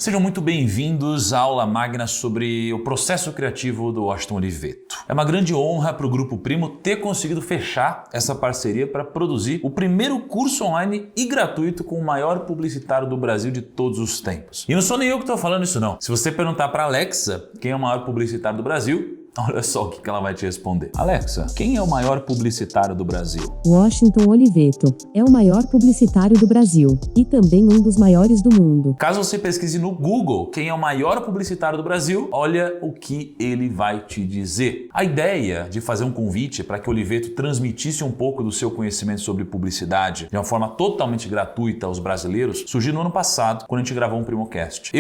Sejam muito bem-vindos à aula magna sobre o processo criativo do Washington Oliveto. É uma grande honra para o Grupo Primo ter conseguido fechar essa parceria para produzir o primeiro curso online e gratuito com o maior publicitário do Brasil de todos os tempos. E não sou nem eu que estou falando isso não. Se você perguntar para a Alexa quem é o maior publicitário do Brasil, olha só o que ela vai te responder. Alexa, quem é o maior publicitário do Brasil? Washington Oliveto é o maior publicitário do Brasil e também um dos maiores do mundo. Caso você pesquise no Google quem é o maior publicitário do Brasil, olha o que ele vai te dizer. A ideia de fazer um convite para que Oliveto transmitisse um pouco do seu conhecimento sobre publicidade de uma forma totalmente gratuita aos brasileiros surgiu no ano passado, quando a gente gravou um Primocast.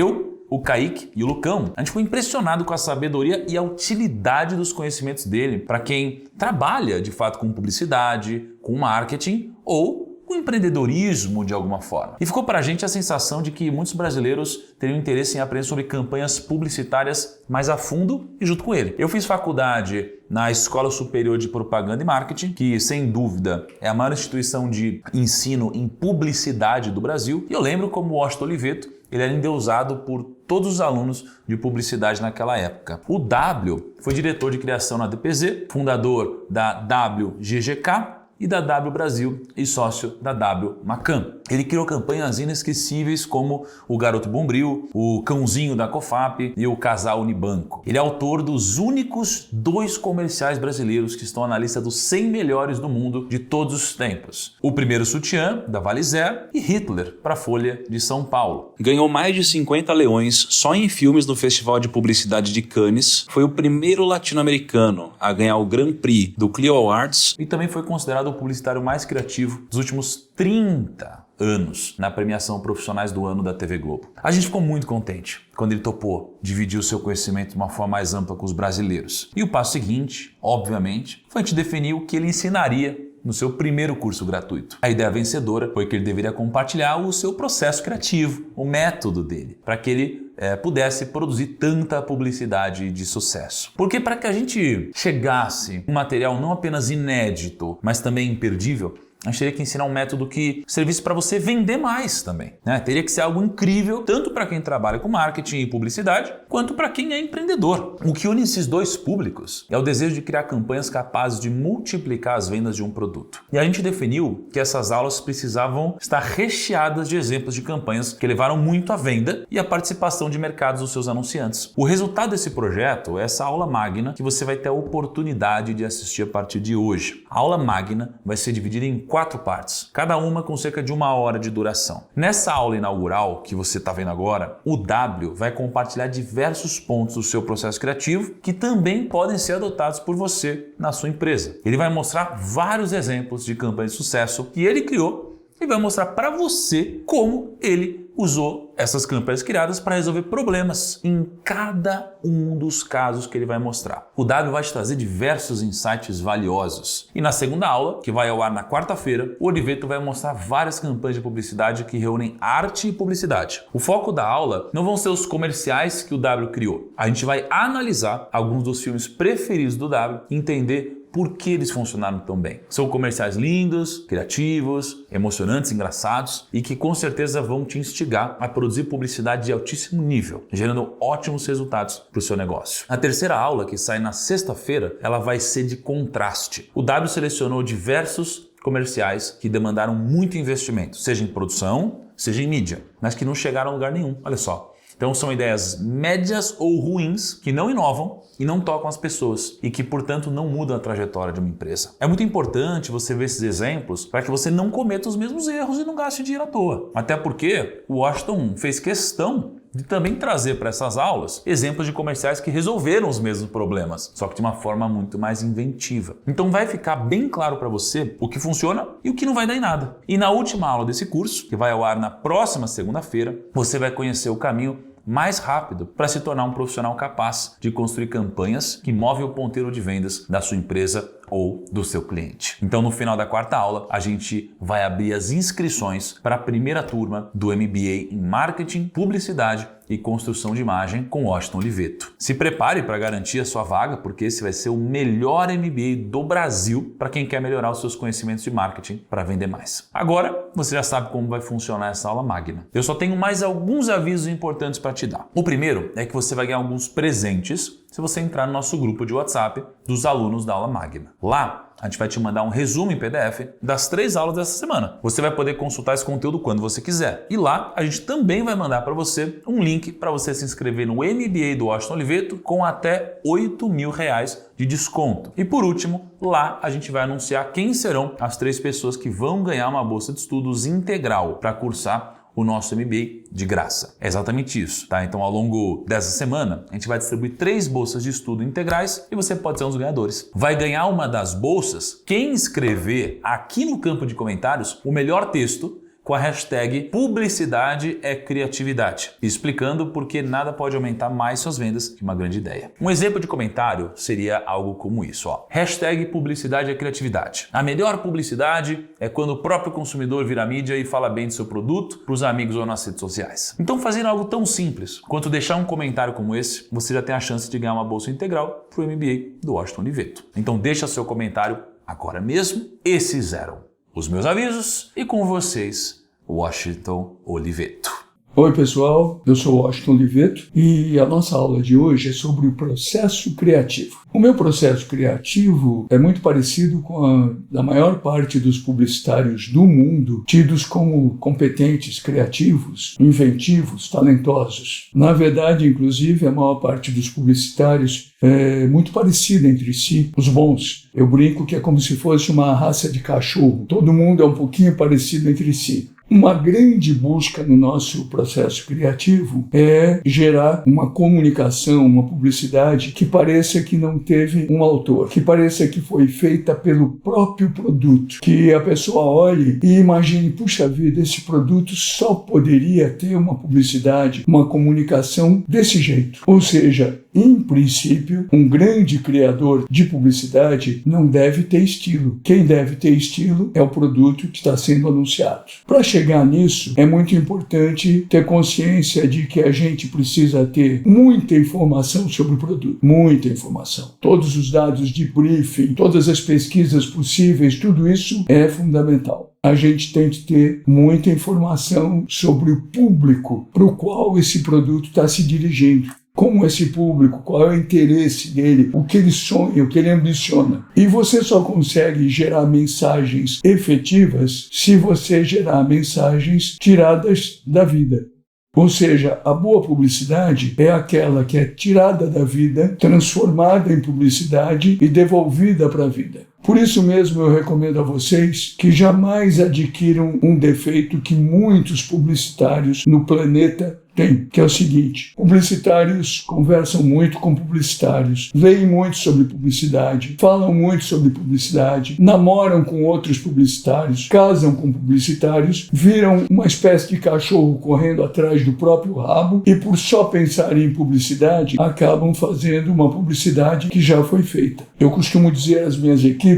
O Kaique e o Lucão, a gente ficou impressionado com a sabedoria e a utilidade dos conhecimentos dele para quem trabalha de fato com publicidade, com marketing ou com empreendedorismo de alguma forma. E ficou para a gente a sensação de que muitos brasileiros teriam interesse em aprender sobre campanhas publicitárias mais a fundo e junto com ele. Eu fiz faculdade na Escola Superior de Propaganda e Marketing, que sem dúvida é a maior instituição de ensino em publicidade do Brasil, e eu lembro como o Washington Oliveto ele era endeusado por todos os alunos de publicidade naquela época. O W foi diretor de criação na DPZ, fundador da WGGK e da W Brasil e sócio da W Macan. Ele criou campanhas inesquecíveis como o Garoto Bombril, o Cãozinho da Cofap e o Casal Unibanco. Ele é autor dos únicos 2 comerciais brasileiros que estão na lista dos 100 melhores do mundo de todos os tempos. O Primeiro Sutiã, da Valizer, e Hitler, para a Folha de São Paulo. Ganhou mais de 50 leões só em filmes no Festival de Publicidade de Cannes. Foi o primeiro latino-americano a ganhar o Grand Prix do Clio Awards e também foi considerado o publicitário mais criativo dos últimos 30 anos na premiação Profissionais do Ano da TV Globo. A gente ficou muito contente quando ele topou dividir o seu conhecimento de uma forma mais ampla com os brasileiros. E o passo seguinte, obviamente, foi a gente definir o que ele ensinaria no seu primeiro curso gratuito. A ideia vencedora foi que ele deveria compartilhar o seu processo criativo, o método dele, para que ele pudesse produzir tanta publicidade de sucesso. Porque para que a gente chegasse a um material não apenas inédito, mas também imperdível, a gente teria que ensinar um método que servisse para você vender mais também, né? Teria que ser algo incrível, tanto para quem trabalha com marketing e publicidade, quanto para quem é empreendedor. O que une esses 2 públicos é o desejo de criar campanhas capazes de multiplicar as vendas de um produto. E a gente definiu que essas aulas precisavam estar recheadas de exemplos de campanhas que levaram muito à venda e à participação de mercados dos seus anunciantes. O resultado desse projeto é essa aula magna que você vai ter a oportunidade de assistir a partir de hoje. A aula magna vai ser dividida em 4 partes, cada uma com cerca de 1 hora de duração. Nessa aula inaugural que você está vendo agora, o W vai compartilhar diversos pontos do seu processo criativo que também podem ser adotados por você na sua empresa. Ele vai mostrar vários exemplos de campanhas de sucesso que ele criou e vai mostrar para você como ele usou essas campanhas criadas para resolver problemas em cada um dos casos que ele vai mostrar. O W vai te trazer diversos insights valiosos. E na segunda aula, que vai ao ar na quarta-feira, o Oliveto vai mostrar várias campanhas de publicidade que reúnem arte e publicidade. O foco da aula não vão ser os comerciais que o W criou. A gente vai analisar alguns dos filmes preferidos do W e entender por que eles funcionaram tão bem. São comerciais lindos, criativos, emocionantes, engraçados e que com certeza vão te instigar a produzir publicidade de altíssimo nível, gerando ótimos resultados para o seu negócio. A terceira aula, que sai na sexta-feira, ela vai ser de contraste. O W selecionou diversos comerciais que demandaram muito investimento, seja em produção, seja em mídia, mas que não chegaram a lugar nenhum. Olha só. Então são ideias médias ou ruins que não inovam e não tocam as pessoas e que, portanto, não mudam a trajetória de uma empresa. É muito importante você ver esses exemplos para que você não cometa os mesmos erros e não gaste dinheiro à toa. Até porque o Washington fez questão de também trazer para essas aulas exemplos de comerciais que resolveram os mesmos problemas, só que de uma forma muito mais inventiva. Então vai ficar bem claro para você o que funciona e o que não vai dar em nada. E na última aula desse curso, que vai ao ar na próxima segunda-feira, você vai conhecer o caminho mais rápido para se tornar um profissional capaz de construir campanhas que movem o ponteiro de vendas da sua empresa ou do seu cliente. Então, no final da quarta aula, a gente vai abrir as inscrições para a primeira turma do MBA em Marketing, Publicidade e Construção de Imagem com Washington Oliveto. Se prepare para garantir a sua vaga, porque esse vai ser o melhor MBA do Brasil para quem quer melhorar os seus conhecimentos de marketing para vender mais. Agora, você já sabe como vai funcionar essa aula magna. Eu só tenho mais alguns avisos importantes para te dar. O primeiro é que você vai ganhar alguns presentes se você entrar no nosso grupo de WhatsApp dos alunos da aula magna. Lá, a gente vai te mandar um resumo em PDF das 3 aulas dessa semana. Você vai poder consultar esse conteúdo quando você quiser. E lá, a gente também vai mandar para você um link para você se inscrever no MBA do Washington Oliveto com até R$8.000 de desconto. E por último, lá a gente vai anunciar quem serão as 3 pessoas que vão ganhar uma bolsa de estudos integral para cursar o nosso MBA de graça. É exatamente isso, tá? Então, ao longo dessa semana, a gente vai distribuir 3 bolsas de estudo integrais e você pode ser um dos ganhadores. Vai ganhar uma das bolsas quem escrever aqui no campo de comentários o melhor texto com a hashtag Publicidade é Criatividade, explicando por que nada pode aumentar mais suas vendas que uma grande ideia. Um exemplo de comentário seria algo como isso, ó. Hashtag Publicidade é Criatividade. A melhor publicidade é quando o próprio consumidor vira mídia e fala bem do seu produto para os amigos ou nas redes sociais. Então, fazendo algo tão simples quanto deixar um comentário como esse, você já tem a chance de ganhar uma bolsa integral para o MBA do Washington Oliveto. Então, deixa seu comentário agora mesmo. Esses eram os meus avisos e com vocês, Washington Oliveto. Oi pessoal, eu sou Washington Oliveto e a nossa aula de hoje é sobre o processo criativo. O meu processo criativo é muito parecido com a da maior parte dos publicitários do mundo, tidos como competentes, criativos, inventivos, talentosos. Na verdade, inclusive, a maior parte dos publicitários é muito parecida entre si, os bons. Eu brinco que é como se fosse uma raça de cachorro. Todo mundo é um pouquinho parecido entre si. Uma grande busca no nosso processo criativo é gerar uma comunicação, uma publicidade que pareça que não teve um autor, que pareça que foi feita pelo próprio produto, que a pessoa olhe e imagine, puxa vida, esse produto só poderia ter uma publicidade, uma comunicação desse jeito. Ou seja, em princípio, um grande criador de publicidade não deve ter estilo. Quem deve ter estilo é o produto que está sendo anunciado. Para chegar nisso, é muito importante ter consciência de que a gente precisa ter muita informação sobre o produto. Muita informação. Todos os dados de briefing, todas as pesquisas possíveis, tudo isso é fundamental. A gente tem que ter muita informação sobre o público para o qual esse produto está se dirigindo. Como esse público, qual é o interesse dele, o que ele sonha, o que ele ambiciona. E você só consegue gerar mensagens efetivas se você gerar mensagens tiradas da vida. Ou seja, a boa publicidade é aquela que é tirada da vida, transformada em publicidade e devolvida para a vida. Por isso mesmo eu recomendo a vocês que jamais adquiram um defeito que muitos publicitários no planeta têm, que é o seguinte: publicitários conversam muito com publicitários, leem muito sobre publicidade, falam muito sobre publicidade, namoram com outros publicitários, casam com publicitários, viram uma espécie de cachorro correndo atrás do próprio rabo e por só pensar em publicidade, acabam fazendo uma publicidade que já foi feita. Eu costumo dizer às minhas equipes,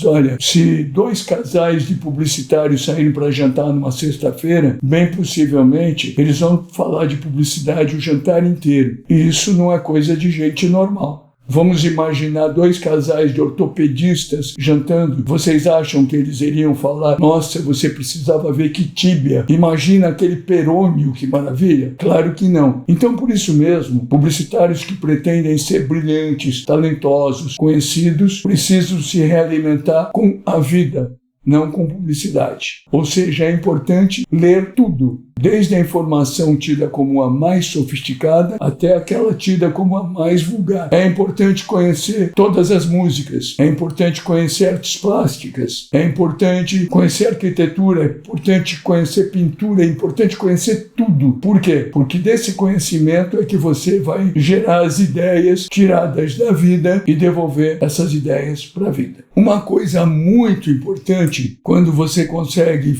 olha, se 2 casais de publicitários saírem para jantar numa sexta-feira, bem possivelmente eles vão falar de publicidade o jantar inteiro. E isso não é coisa de gente normal. Vamos imaginar 2 casais de ortopedistas jantando. Vocês acham que eles iriam falar: nossa, você precisava ver que tíbia, imagina aquele perônio, que maravilha? Claro que não. Então, por isso mesmo, publicitários que pretendem ser brilhantes, talentosos, conhecidos, precisam se realimentar com a vida, não com publicidade. Ou seja, é importante ler tudo, desde a informação tida como a mais sofisticada até aquela tida como a mais vulgar. É importante conhecer todas as músicas, é importante conhecer artes plásticas, é importante conhecer arquitetura, é importante conhecer pintura, é importante conhecer tudo. Por quê? Porque desse conhecimento é que você vai gerar as ideias tiradas da vida e devolver essas ideias para a vida. Uma coisa muito importante, quando você consegue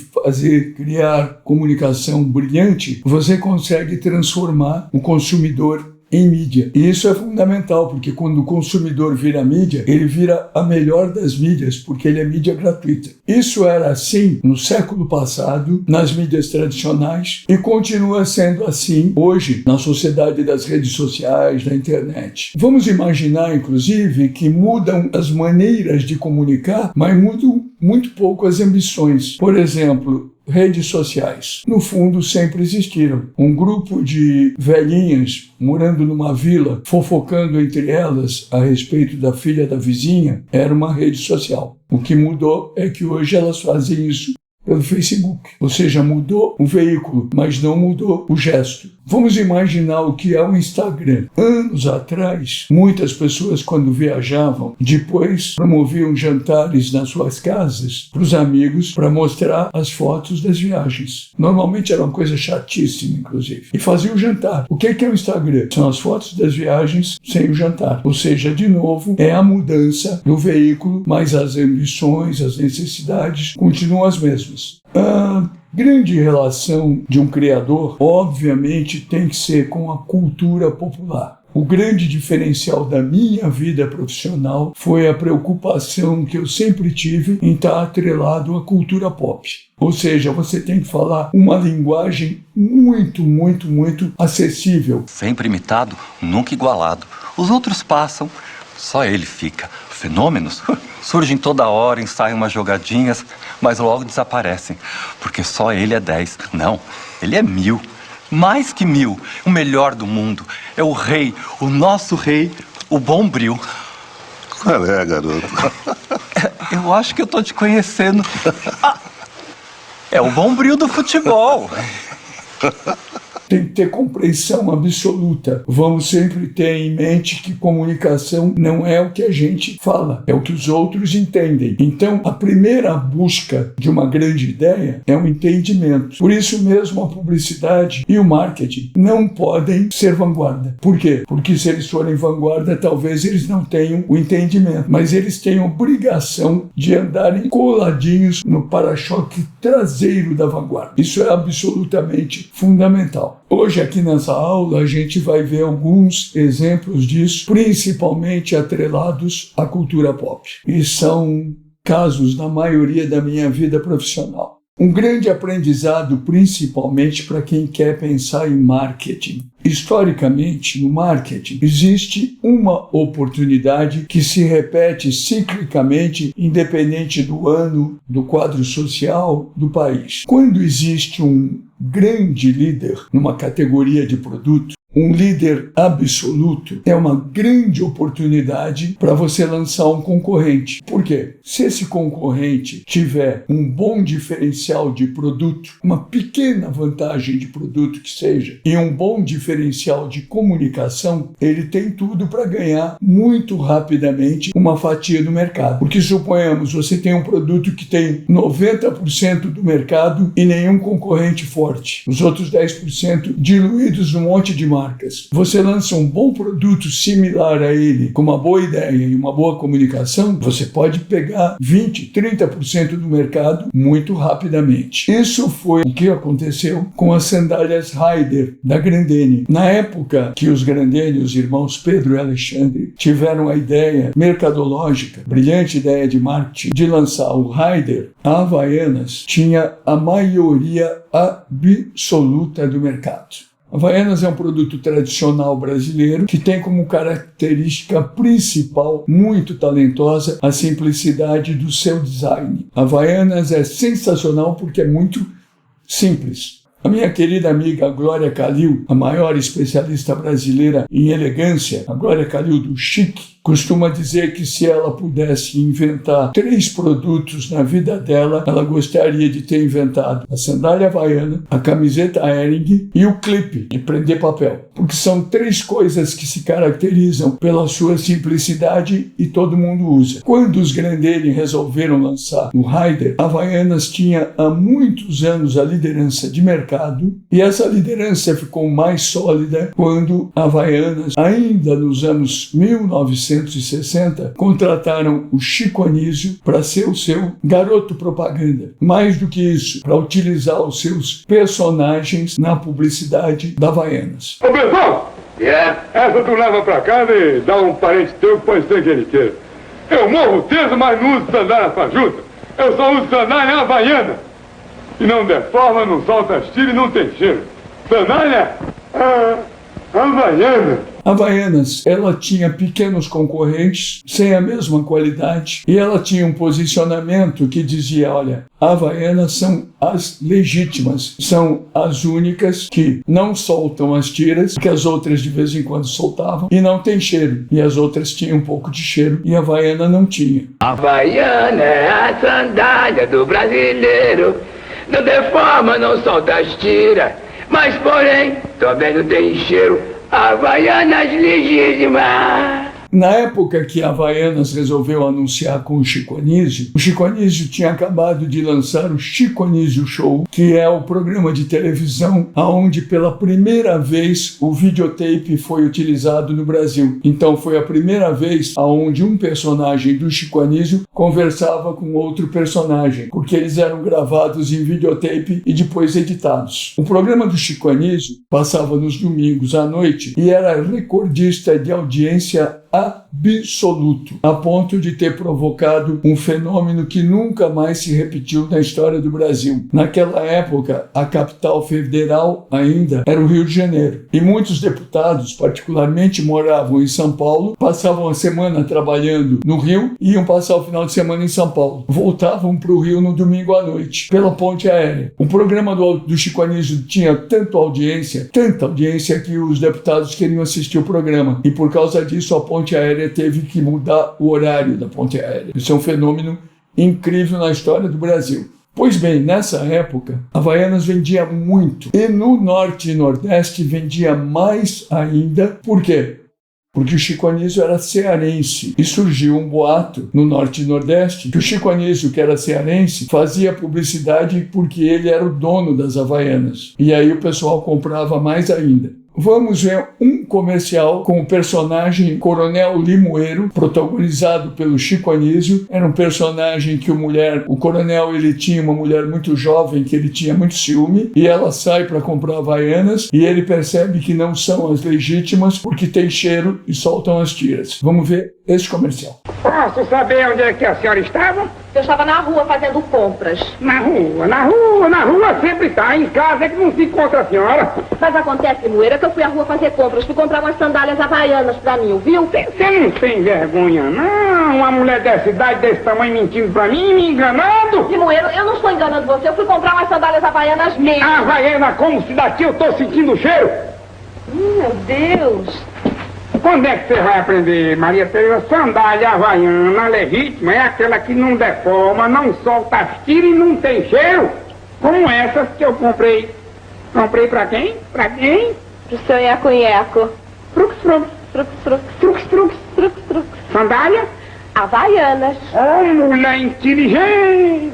criar comunicação brilhante, você consegue transformar o consumidor em mídia. E isso é fundamental, porque quando o consumidor vira mídia, ele vira a melhor das mídias, porque ele é mídia gratuita. Isso era assim no século passado, nas mídias tradicionais, e continua sendo assim hoje, na sociedade das redes sociais, da internet. Vamos imaginar, inclusive, que mudam as maneiras de comunicar, mas mudam muito pouco as ambições. Por exemplo, redes sociais. No fundo, sempre existiram. Um grupo de velhinhas morando numa vila, fofocando entre elas a respeito da filha da vizinha, era uma rede social. O que mudou é que hoje elas fazem isso pelo Facebook. Ou seja, mudou o veículo, mas não mudou o gesto. Vamos imaginar o que é o Instagram. Anos atrás, muitas pessoas, quando viajavam, depois promoviam jantares nas suas casas para os amigos para mostrar as fotos das viagens. Normalmente era uma coisa chatíssima, inclusive. E faziam o jantar. O que é o Instagram? São as fotos das viagens sem o jantar. Ou seja, de novo, é a mudança do veículo, mas as ambições, as necessidades continuam as mesmas. A grande relação de um criador, obviamente, tem que ser com a cultura popular. O grande diferencial da minha vida profissional foi a preocupação que eu sempre tive em estar atrelado à cultura pop. Ou seja, você tem que falar uma linguagem muito acessível. Sempre imitado, nunca igualado. Os outros passam, só ele fica. Fenômenos surgem toda hora, ensaiam umas jogadinhas, mas logo desaparecem, porque só ele é 10. Não, ele é 1000. Mais que 1000. O melhor do mundo. É o rei, o nosso rei, o Bombril. Qual é, garoto? Eu acho que eu tô te conhecendo. Ah, é o Bombril do futebol. Tem que ter compreensão absoluta. Vamos sempre ter em mente que comunicação não é o que a gente fala, é o que os outros entendem. Então, a primeira busca de uma grande ideia é um entendimento. Por isso mesmo, a publicidade e o marketing não podem ser vanguarda. Por quê? Porque se eles forem vanguarda, talvez eles não tenham o entendimento, mas eles têm a obrigação de andarem coladinhos no para-choque traseiro da vanguarda. Isso é absolutamente fundamental. Hoje, aqui nessa aula, a gente vai ver alguns exemplos disso, principalmente atrelados à cultura pop. E são casos, na maioria da minha vida profissional. Um grande aprendizado, principalmente para quem quer pensar em marketing. Historicamente, no marketing, existe uma oportunidade que se repete ciclicamente, independente do ano, do quadro social, do país. Quando existe um grande líder numa categoria de produto, um líder absoluto, é uma grande oportunidade para você lançar um concorrente. Por quê? Se esse concorrente tiver um bom diferencial de produto, uma pequena vantagem de produto que seja, e um bom diferencial de comunicação, ele tem tudo para ganhar muito rapidamente uma fatia do mercado. Porque suponhamos, você tem um produto que tem 90% do mercado e nenhum concorrente forte. Os outros 10% diluídos num monte de marcas. Você lança um bom produto similar a ele, com uma boa ideia e uma boa comunicação, você pode pegar 20%, 30% do mercado muito rapidamente. Isso foi o que aconteceu com as sandálias Raider da Grendene. Na época que os Grendene, os irmãos Pedro e Alexandre, tiveram a ideia mercadológica, brilhante ideia de marketing, de lançar o Raider, a Havaianas tinha a maioria absoluta do mercado. Havaianas é um produto tradicional brasileiro que tem como característica principal, muito talentosa, a simplicidade do seu design. Havaianas é sensacional porque é muito simples. A minha querida amiga Glória Calil, a maior especialista brasileira em elegância, a Glória Calil do Chic, costuma dizer que se ela pudesse inventar 3 produtos na vida dela, ela gostaria de ter inventado a sandália havaiana, a camiseta Hering e o clipe de prender papel. Porque são 3 coisas que se caracterizam pela sua simplicidade e todo mundo usa. Quando os Grendene resolveram lançar o Raider, a Havaianas tinha há muitos anos a liderança de mercado e essa liderança ficou mais sólida quando a Havaianas, ainda nos anos 1960, contrataram o Chico Anísio para ser o seu garoto propaganda. Mais do que isso, para utilizar os seus personagens na publicidade da Havaianas. Ô, Betão! Essa tu leva pra casa e dá um parente teu que pode ser que ele queira. Eu morro teso, mas não uso sandália fajuta. Eu só uso sandália havaiana. E não deforma, não solta as tiras e não tem cheiro. Sandália havaiana. Havaianas, ela tinha pequenos concorrentes, sem a mesma qualidade, e ela tinha um posicionamento que dizia, olha, Havaianas são as legítimas, são as únicas que não soltam as tiras, que as outras de vez em quando soltavam, e não tem cheiro, e as outras tinham um pouco de cheiro, e a Havaiana não tinha. Havaiana é a sandália do brasileiro, não deforma, não solta as tiras, mas porém, também não tem cheiro. Havaianas legítimas. Na época que a Havaianas resolveu anunciar com o Chico Anísio tinha acabado de lançar o Chico Anísio Show, que é o programa de televisão onde pela primeira vez o videotape foi utilizado no Brasil. Então foi a primeira vez onde um personagem do Chico Anísio conversava com outro personagem, porque eles eram gravados em videotape e depois editados. O programa do Chico Anísio passava nos domingos à noite e era recordista de audiência absoluto, a ponto de ter provocado um fenômeno que nunca mais se repetiu na história do Brasil. Naquela época, a capital federal ainda era o Rio de Janeiro. E muitos deputados, particularmente moravam em São Paulo, passavam a semana trabalhando no Rio e iam passar o final de semana em São Paulo. Voltavam para o Rio no domingo à noite, pela ponte aérea. O programa do Chico Anísio tinha tanta audiência que os deputados queriam assistir o programa. E por causa disso, a ponte aérea teve que mudar o horário da ponte aérea. Isso é um fenômeno incrível na história do Brasil. Pois bem, nessa época, a Havaianas vendia muito. E no Norte e Nordeste vendia mais ainda. Por quê? Porque o Chico Anísio era cearense. E surgiu um boato no Norte e Nordeste que o Chico Anísio, que era cearense, fazia publicidade porque ele era o dono das Havaianas. E aí o pessoal comprava mais ainda. Vamos ver um comercial com o personagem Coronel Limoeiro, protagonizado pelo Chico Anísio. Era um personagem que o coronel, ele tinha uma mulher muito jovem, que ele tinha muito ciúme, e ela sai para comprar Havaianas, e ele percebe que não são as legítimas porque tem cheiro e soltam as tiras. Vamos ver esse comercial. Posso saber onde é que a senhora estava? Eu estava na rua fazendo compras. Na rua sempre está. Em casa é que não se encontra a senhora. Mas acontece, Moeira, que eu fui à rua fazer compras. Fui comprar umas sandálias havaianas pra mim, viu? Você não tem vergonha, não? Uma mulher dessa idade, desse tamanho, mentindo pra mim, me enganando? E Moeira, eu não estou enganando você. Eu fui comprar umas sandálias havaianas mesmo. Havaiana, como se daqui eu tô sentindo o cheiro? Meu Deus. Quando é que você vai aprender, Maria Tereza? Sandália havaiana legítima é aquela que não deforma, não solta as tiras e não tem cheiro. Como essas que eu comprei. Comprei pra quem? Pra quem? Pro seu nheco-nheco. Frux, frux. Frux, frux. Frux, frux. Frux, frux. Sandália? Havaianas. Oh, mulher inteligente.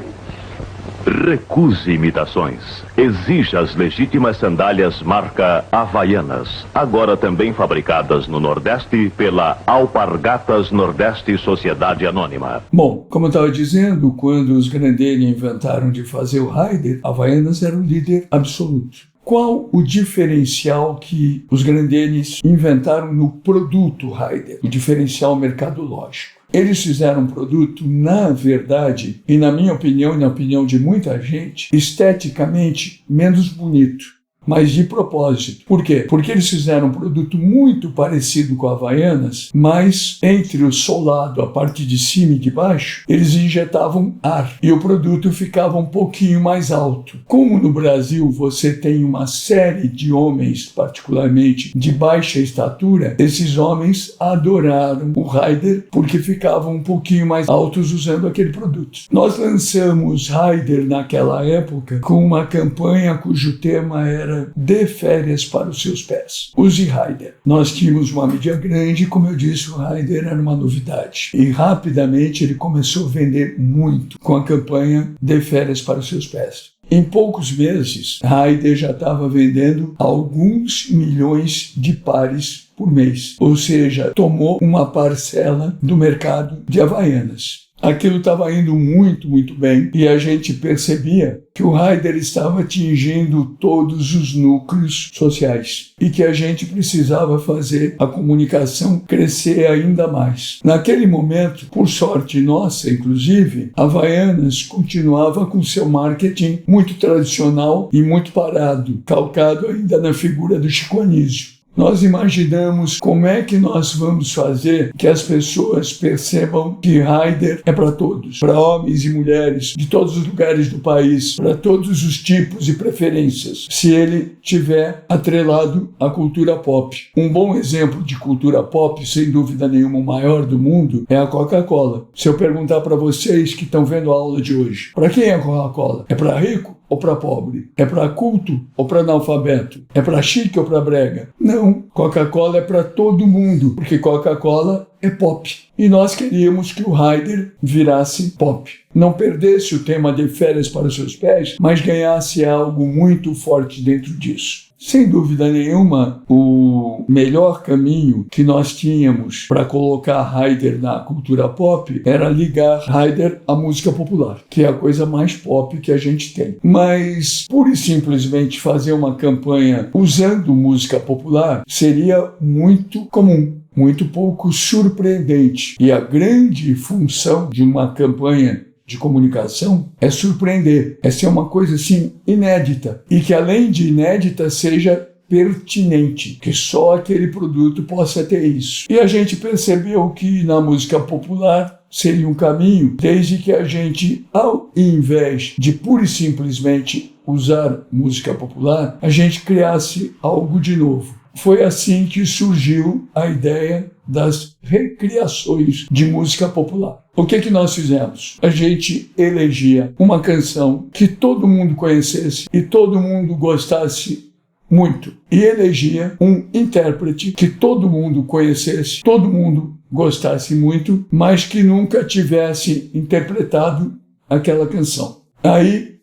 Recuse imitações. Exija as legítimas sandálias marca Havaianas, agora também fabricadas no Nordeste pela Alpargatas Nordeste Sociedade Anônima. Bom, como eu estava dizendo, quando os Grendene inventaram de fazer o Raider, Havaianas era o líder absoluto. Qual o diferencial que os Grendenes inventaram no produto Raider? O diferencial mercadológico. Eles fizeram um produto, na verdade, e na minha opinião e na opinião de muita gente, esteticamente menos bonito, mas de propósito. Por quê? Porque eles fizeram um produto muito parecido com a Havaianas, mas entre o solado, a parte de cima e de baixo, eles injetavam ar e o produto ficava um pouquinho mais alto. Como no Brasil você tem uma série de homens, particularmente de baixa estatura, esses homens adoraram o Raider porque ficavam um pouquinho mais altos usando aquele produto. Nós lançamos Raider naquela época com uma campanha cujo tema era dê férias para os seus pés. Use Raider. Nós tínhamos uma mídia grande, como eu disse, o Raider era uma novidade. E rapidamente ele começou a vender muito com a campanha dê férias para os seus pés. Em poucos meses, Raider já estava vendendo alguns milhões de pares por mês. Ou seja, tomou uma parcela do mercado de Havaianas. Aquilo estava indo muito, muito bem e a gente percebia que o Haider estava atingindo todos os núcleos sociais e que a gente precisava fazer a comunicação crescer ainda mais. Naquele momento, por sorte nossa, inclusive, a Havaianas continuava com seu marketing muito tradicional e muito parado, calcado ainda na figura do Chico Anísio. Nós imaginamos como é que nós vamos fazer que as pessoas percebam que Haider é para todos, para homens e mulheres de todos os lugares do país, para todos os tipos e preferências, se ele tiver atrelado à cultura pop. Um bom exemplo de cultura pop, sem dúvida nenhuma o maior do mundo, é a Coca-Cola. Se eu perguntar para vocês que estão vendo a aula de hoje, para quem é a Coca-Cola? É para rico ou para pobre? É para culto ou para analfabeto? É para chique ou para brega? Não, Coca-Cola é para todo mundo, porque Coca-Cola é pop. E nós queríamos que o Haider virasse pop. Não perdesse o tema de Férias para os Seus Pés, mas ganhasse algo muito forte dentro disso. Sem dúvida nenhuma, o melhor caminho que nós tínhamos para colocar Haider na cultura pop era ligar Haider à música popular, que é a coisa mais pop que a gente tem. Mas, pura e simplesmente fazer uma campanha usando música popular seria muito comum, muito pouco surpreendente. E a grande função de uma campanha de comunicação é surpreender, é ser uma coisa assim inédita e que além de inédita seja pertinente, que só aquele produto possa ter isso. E a gente percebeu que na música popular seria um caminho, desde que a gente, ao invés de pura e simplesmente usar música popular, a gente criasse algo de novo. Foi assim que surgiu a ideia das recriações de música popular. O que nós fizemos? A gente elegia uma canção que todo mundo conhecesse e todo mundo gostasse muito. E elegia um intérprete que todo mundo conhecesse, todo mundo gostasse muito, mas que nunca tivesse interpretado aquela canção. Aí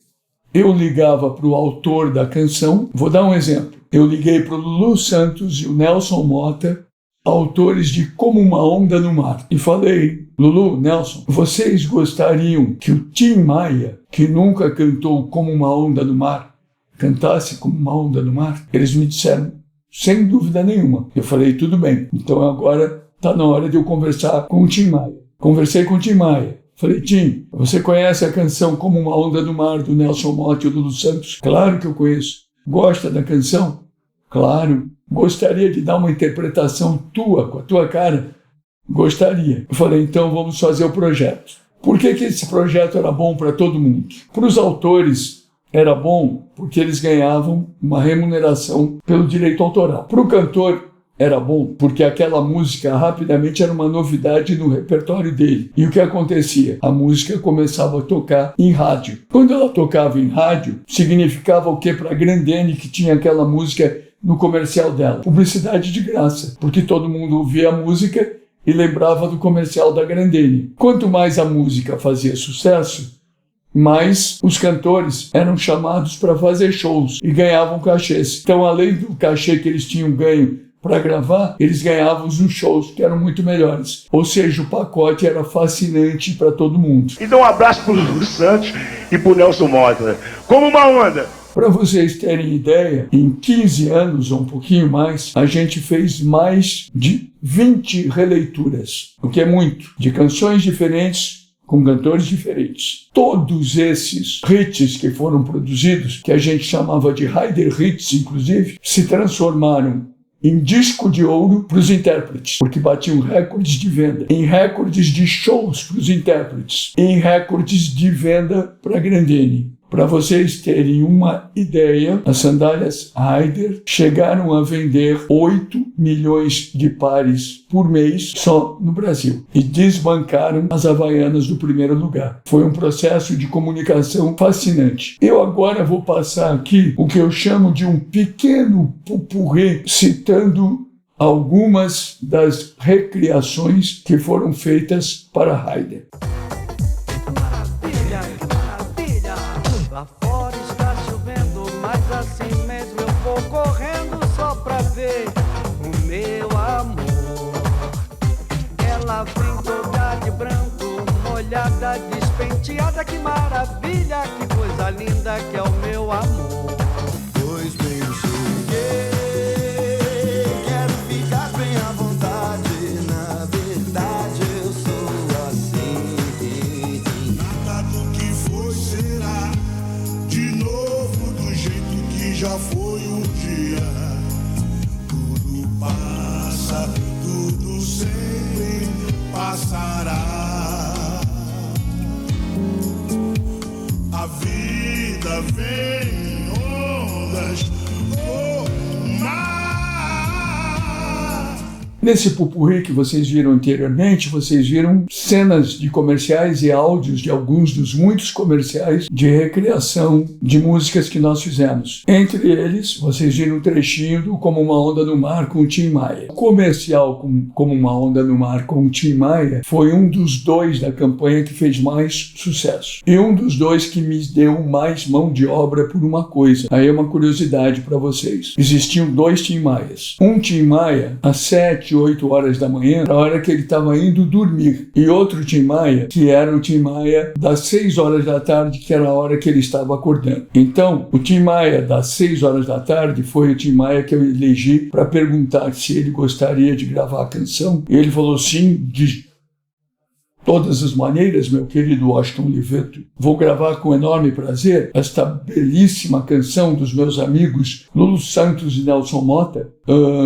eu ligava para o autor da canção, vou dar um exemplo. Eu liguei para o Lulu Santos e o Nelson Motta, autores de Como uma Onda no Mar, e falei: Lulu, Nelson, vocês gostariam que o Tim Maia, que nunca cantou Como uma Onda no Mar, cantasse Como uma Onda no Mar? Eles me disseram, sem dúvida nenhuma. Eu falei, tudo bem, então agora está na hora de eu conversar com o Tim Maia. Conversei com o Tim Maia. Falei, Tim, você conhece a canção Como uma Onda no Mar, do Nelson Motta e do Lulu Santos? Claro que eu conheço. Gosta da canção? Claro. Gostaria de dar uma interpretação tua, com a tua cara? Gostaria. Eu falei, então vamos fazer o projeto. Por que esse projeto era bom para todo mundo? Para os autores era bom porque eles ganhavam uma remuneração pelo direito autoral. Para o cantor era bom porque aquela música rapidamente era uma novidade no repertório dele. E o que acontecia? A música começava a tocar em rádio. Quando ela tocava em rádio, significava o quê para a Grandene, que tinha aquela música no comercial dela? Publicidade de graça, porque todo mundo ouvia a música e lembrava do comercial da Grandene. Quanto mais a música fazia sucesso, mais os cantores eram chamados para fazer shows e ganhavam cachês. Então, além do cachê que eles tinham ganho para gravar, eles ganhavam os shows que eram muito melhores. Ou seja, o pacote era fascinante para todo mundo. Então um abraço para o Lulu Santos e para o Nelson Motta. Como uma onda! Para vocês terem ideia, em 15 anos ou um pouquinho mais, a gente fez mais de 20 releituras, o que é muito, de canções diferentes com cantores diferentes. Todos esses hits que foram produzidos, que a gente chamava de Haider Hits, inclusive, se transformaram em disco de ouro para os intérpretes, porque batiam recordes de venda, em recordes de shows para os intérpretes, em recordes de venda para a Grandene. Para vocês terem uma ideia, as sandálias Haider chegaram a vender 8 milhões de pares por mês só no Brasil e desbancaram as Havaianas do primeiro lugar. Foi um processo de comunicação fascinante. Eu agora vou passar aqui o que eu chamo de um pequeno popurrí, citando algumas das recriações que foram feitas para Haider. Lá fora está chovendo, mas assim mesmo eu vou correndo só pra ver o meu amor. Ela vem toda de branco, molhada. molhada, despenteada, que maravilha, que coisa linda que é o meu amor. Pois bem, eu sou gay, quero ficar bem à vontade, na verdade eu sou assim. Nada do que foi será, de novo do jeito que já foi um dia. Tudo passa, tudo sempre passará. A vida vem Nesse pupurri que vocês viram anteriormente, vocês viram cenas de comerciais e áudios de alguns dos muitos comerciais de recriação de músicas que nós fizemos. Entre eles, vocês viram um trechinho do Como Uma Onda no Mar com o Tim Maia. O comercial Como Uma Onda no Mar com o Tim Maia foi um dos dois da campanha que fez mais sucesso. E um dos dois que me deu mais mão de obra por uma coisa. Aí é uma curiosidade para vocês. Existiam dois Tim Maias. Um Tim Maia, às 7, 8 horas da manhã, na hora que ele estava indo dormir. E outro Tim Maia, que era o Tim Maia das 6 horas da tarde, que era a hora que ele estava acordando. Então, o Tim Maia das 6 horas da tarde foi o Tim Maia que eu elegi para perguntar se ele gostaria de gravar a canção. E ele falou sim, de todas as maneiras, meu querido Washington Oliveto. Vou gravar com enorme prazer esta belíssima canção dos meus amigos Lulu Santos e Nelson Mota.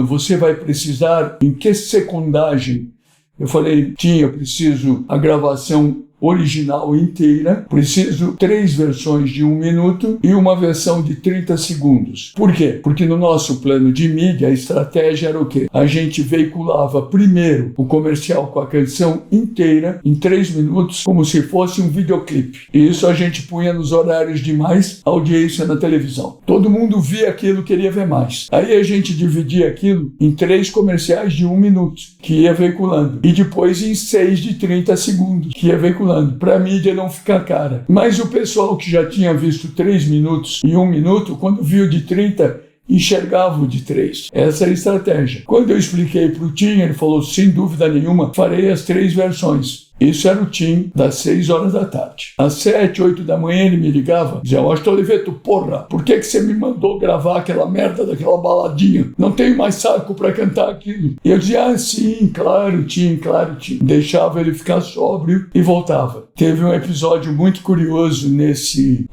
Você vai precisar em que secundagem? Eu falei, eu preciso a gravação original inteira, preciso 3 versões de 1 minuto e uma versão de 30 segundos. Por quê? Porque no nosso plano de mídia, a estratégia era o quê? A gente veiculava primeiro o comercial com a canção inteira, em 3 minutos, como se fosse um videoclipe. E isso a gente punha nos horários de mais audiência na televisão. Todo mundo via aquilo, queria ver mais. Aí a gente dividia aquilo em 3 comerciais de 1 minuto, que ia veiculando. E depois em 6 de 30 segundos, que ia veiculando. Para a mídia não ficar cara. Mas o pessoal que já tinha visto 3 minutos e 1 minuto, quando viu de 30, enxergava o de 3. Essa é a estratégia. Quando eu expliquei para o Tim, ele falou, sem dúvida nenhuma, farei as 3 versões. Isso era o Tim das 6 horas da tarde. Às 7, 8 da manhã ele me ligava, dizia, Washington Oliveto, porra, por que você me mandou gravar aquela merda daquela baladinha? Não tenho mais saco para cantar aquilo. E eu dizia, sim, claro, Tim, claro, Tim. Deixava ele ficar sóbrio e voltava. Teve um episódio muito curioso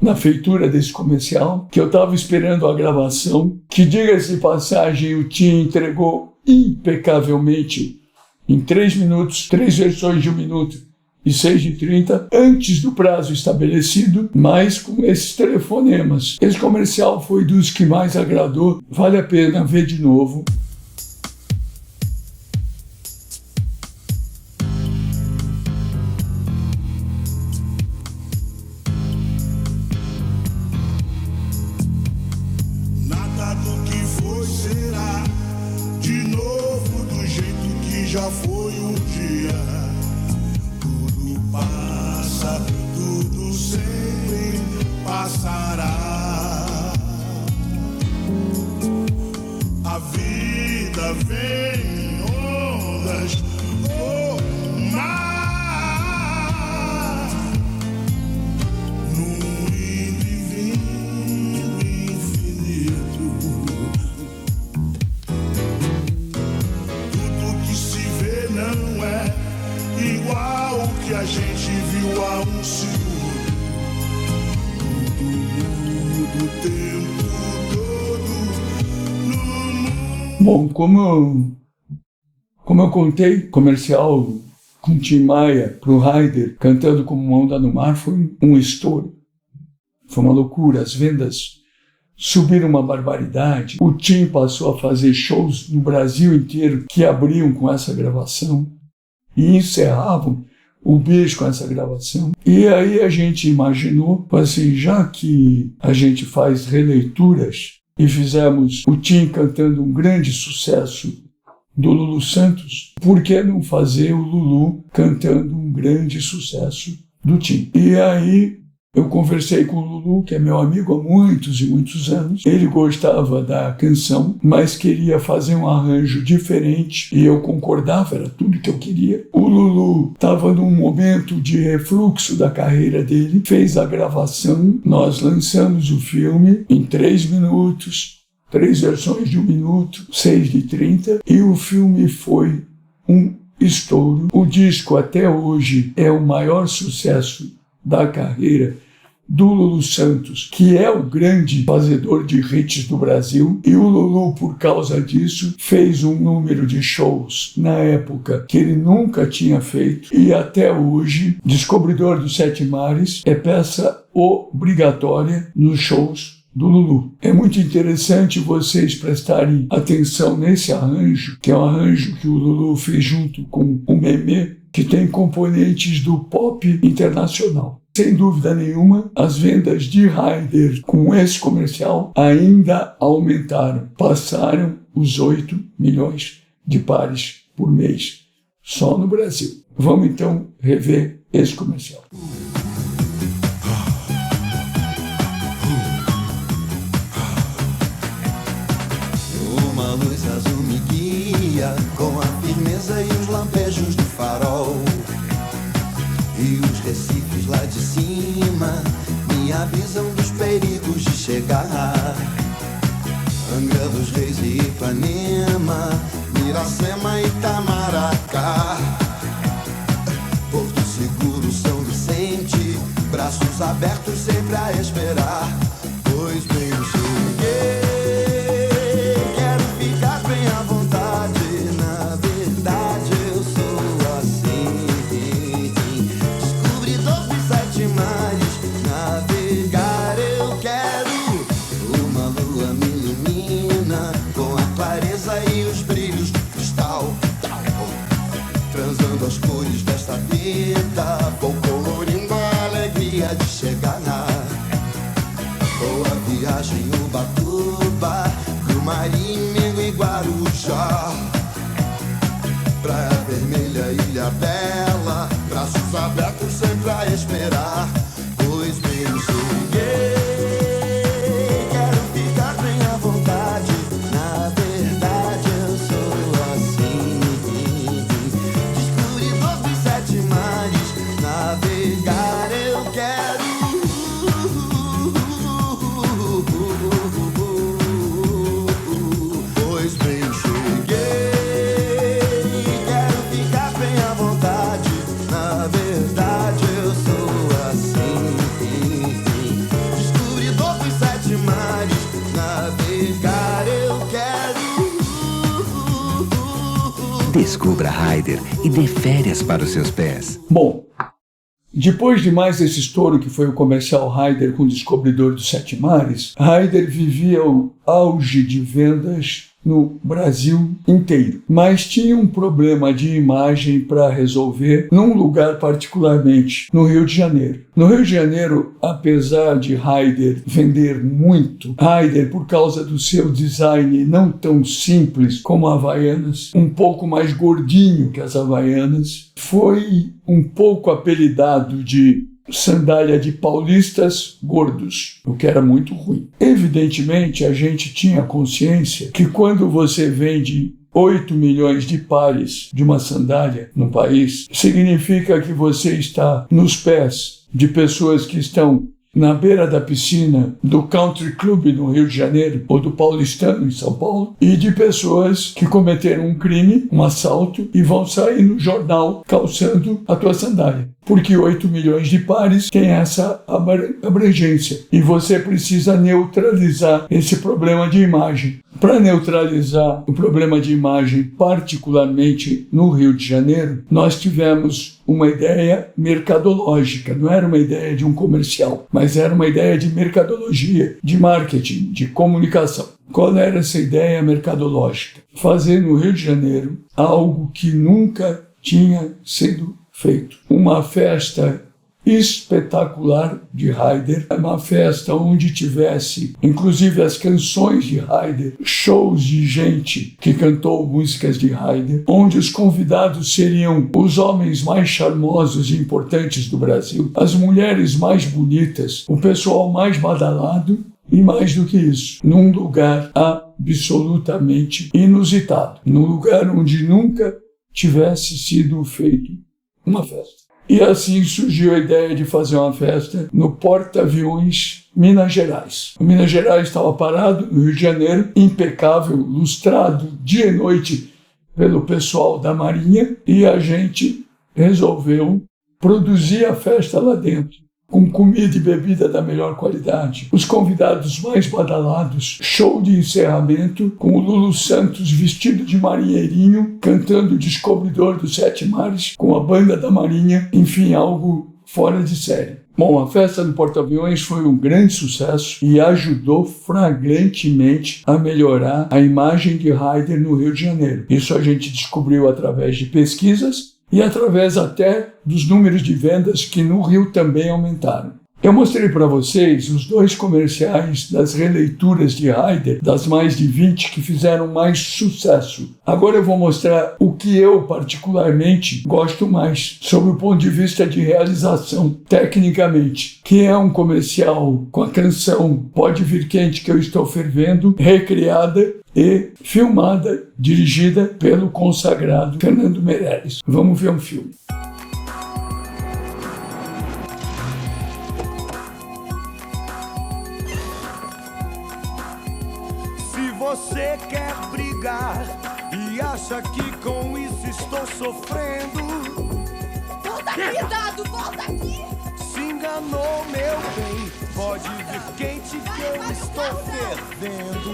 na feitura desse comercial, que eu estava esperando a gravação, que, diga-se de passagem, o Tim entregou impecavelmente em 3 minutos, 3 versões de 1 minuto e 6 de 30, antes do prazo estabelecido, mas com esses telefonemas. Esse comercial foi dos que mais agradou, vale a pena ver de novo. Nada do que foi será, de novo do jeito que já foi um dia. Tudo passa, tudo sempre passará. A vida vem em ondas, oh, mar, num indo e vindo infinito. Tudo que se vê não é igual o que a gente viu há um segundo. Tudo muda o tempo todo no mundo. Bom, como eu contei, comercial com Tim Maia pro Raider cantando Como Uma Onda no Mar foi um estouro. Foi uma loucura, as vendas subiram uma barbaridade. O Tim passou a fazer shows no Brasil inteiro que abriam com essa gravação e encerravam o bicho com essa gravação. E aí a gente imaginou, assim, já que a gente faz releituras e fizemos o Tim cantando um grande sucesso do Lulu Santos, por que não fazer o Lulu cantando um grande sucesso do Tim? E aí Eu conversei com o Lulu, que é meu amigo há muitos e muitos anos. Ele gostava da canção, mas queria fazer um arranjo diferente e eu concordava, era tudo que eu queria. O Lulu estava num momento de refluxo da carreira dele, fez a gravação, nós lançamos o filme em 3 minutos, 3 versões de 1 minuto, 6 de 30, e o filme foi um estouro. O disco até hoje é o maior sucesso da carreira do Lulu Santos, que é o grande fazedor de hits do Brasil, e o Lulu, por causa disso, fez um número de shows na época que ele nunca tinha feito, e até hoje, Descobridor dos Sete Mares é peça obrigatória nos shows do Lulu. É muito interessante vocês prestarem atenção nesse arranjo, que é um arranjo que o Lulu fez junto com o Memê, que tem componentes do pop internacional. Sem dúvida nenhuma, as vendas de Haider com esse comercial ainda aumentaram. Passaram os 8 milhões de pares por mês, só no Brasil. Vamos então rever esse comercial. Uma luz azul me guia com a firmeza e os lampejos do farol. E os recifes lá de cima me avisam dos perigos de chegar. Angra dos Reis e Ipanema, Miracema e Itamaracá, Porto Seguro, São Vicente, braços abertos sempre a esperar. Pois bem, eu cheguei, quero ficar bem à vontade. Na verdade eu sou assim, descobridor dos 7 mares. Navegar eu quero, uma lua me ilumina com a clareza e os brilhos do cristal, transando as cores desta vida, vou colorindo a alegria de chegar na boa viagem, Ubatuba, Grumari, Mingo e Guarujá, Praia Vermelha, Ilha Bela, braços abertos sempre a esperar. Pois bem, eu cheguei, quero ficar bem à vontade. Na verdade eu sou assim, descobridor dos 7 mares. Navegar eu quero, pois bem, eu cheguei, quero ficar bem à vontade. Na verdade eu sou assim, descobridor dos 7 mares. Navegar eu quero. Descubra Haider e dê férias para os seus pés. Bom, depois de mais esse estouro que foi o comercial Haider com o Descobridor dos 7 Mares, Haider vivia o auge de vendas no Brasil inteiro, mas tinha um problema de imagem para resolver num lugar particularmente, no Rio de Janeiro. No Rio de Janeiro, apesar de Haider vender muito, Haider, por causa do seu design não tão simples como a Havaianas, um pouco mais gordinho que as Havaianas, foi um pouco apelidado de sandália de paulistas gordos, o que era muito ruim. Evidentemente, a gente tinha consciência que quando você vende 8 milhões de pares de uma sandália no país, significa que você está nos pés de pessoas que estão na beira da piscina do Country Club no Rio de Janeiro ou do Paulistano em São Paulo, e de pessoas que cometeram um crime, um assalto, e vão sair no jornal calçando a tua sandália. Porque 8 milhões de pares tem essa abrangência. E você precisa neutralizar esse problema de imagem. Para neutralizar o problema de imagem, particularmente no Rio de Janeiro, nós tivemos uma ideia mercadológica. Não era uma ideia de um comercial, mas era uma ideia de mercadologia, de marketing, de comunicação. Qual era essa ideia mercadológica? Fazer no Rio de Janeiro algo que nunca tinha sido feito. Uma festa espetacular de Haydn, uma festa onde tivesse, inclusive as canções de Haydn, shows de gente que cantou músicas de Haydn, onde os convidados seriam os homens mais charmosos e importantes do Brasil, as mulheres mais bonitas, o pessoal mais badalado e mais do que isso, num lugar absolutamente inusitado, num lugar onde nunca tivesse sido feito uma festa. E assim surgiu a ideia de fazer uma festa no Porta-Aviões Minas Gerais. O Minas Gerais estava parado no Rio de Janeiro, impecável, lustrado dia e noite pelo pessoal da Marinha, e a gente resolveu produzir a festa lá dentro, com comida e bebida da melhor qualidade, os convidados mais badalados, show de encerramento com o Lulu Santos vestido de marinheirinho, cantando o Descobridor dos Sete Mares, com a banda da Marinha, enfim, algo fora de série. Bom, a festa do Porta-Aviões foi um grande sucesso e ajudou flagrantemente a melhorar a imagem de Haydn no Rio de Janeiro. Isso a gente descobriu através de pesquisas e através até dos números de vendas que no Rio também aumentaram. Eu mostrei para vocês os 2 comerciais das releituras de Haydn, das mais de 20 que fizeram mais sucesso. Agora eu vou mostrar o que eu particularmente gosto mais, sob o ponto de vista de realização, tecnicamente, que é um comercial com a canção Pode Vir Quente que eu estou fervendo, recriada e filmada, dirigida pelo consagrado Fernando Meirelles. Vamos ver um filme. Você quer brigar e acha que com isso estou sofrendo? Volta aqui, Dado, volta aqui! Se enganou, meu bem, pode vir quente que eu estou fervendo.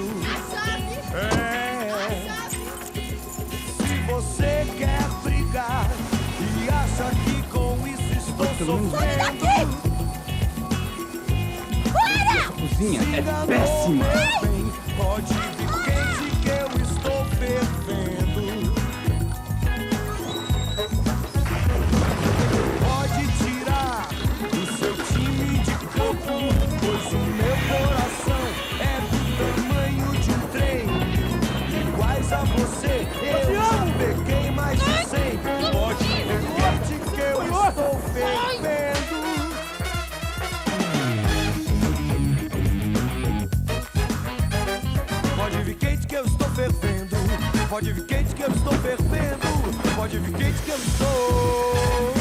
Se você quer brigar e acha que com isso estou sofrendo. Essa cozinha é péssima. Pode vir quente que eu estou fervendo. Pode tirar o seu time de campo, pois o meu coração é do tamanho de um trem. Iguais a você, eu já peguei mais de 100. Pode vir quente que eu estou fervendo. Pode vir quente que eu estou fervendo. Pode vir quente que eu estou fervendo. Pode vir quente que eu estou.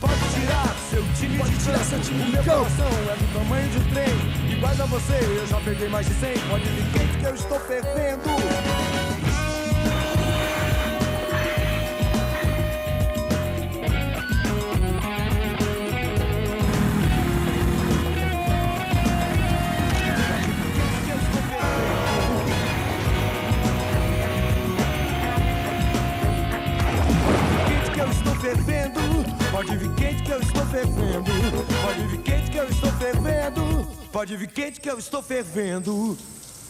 Pode tirar seu time de campo. O meu coração é do tamanho de um trem. Iguais a você, eu já peguei mais de 100. Pode vir quente que eu estou fervendo. Pode vir quente que eu estou fervendo. Pode vir quente que eu estou fervendo. Pode vir quente que eu estou fervendo.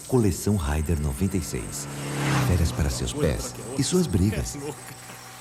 Coleção Haydn 96. Férias para seus pés e suas brigas.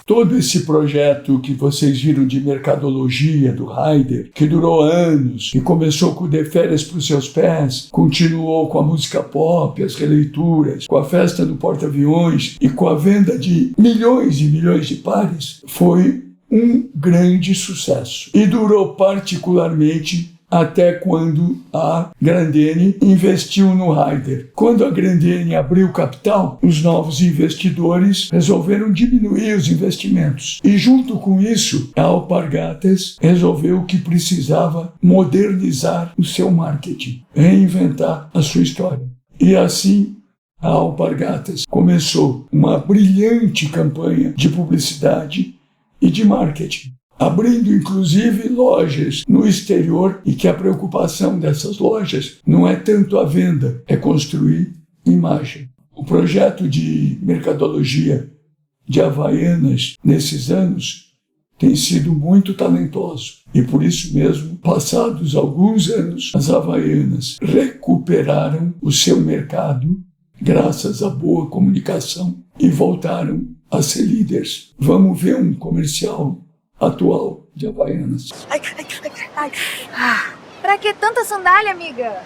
Todo esse projeto que vocês viram de mercadologia do Haydn, que durou anos, que começou com De Férias para os Seus Pés, continuou com a música pop, as releituras, com a festa do Porta-Aviões e com a venda de milhões e milhões de pares, foi um grande sucesso. E durou particularmente até quando a Grandene investiu no Haydn. Quando a Grandene abriu capital, os novos investidores resolveram diminuir os investimentos. E junto com isso, a Alpargatas resolveu que precisava modernizar o seu marketing, reinventar a sua história. E assim, a Alpargatas começou uma brilhante campanha de publicidade e de marketing, abrindo inclusive lojas no exterior, e que a preocupação dessas lojas não é tanto a venda, é construir imagem. O projeto de mercadologia de Havaianas nesses anos tem sido muito talentoso e por isso mesmo, passados alguns anos, as Havaianas recuperaram o seu mercado graças à boa comunicação e voltaram a ser líderes. Vamos ver um comercial atual de Havaianas. Pra que tanta sandália, amiga?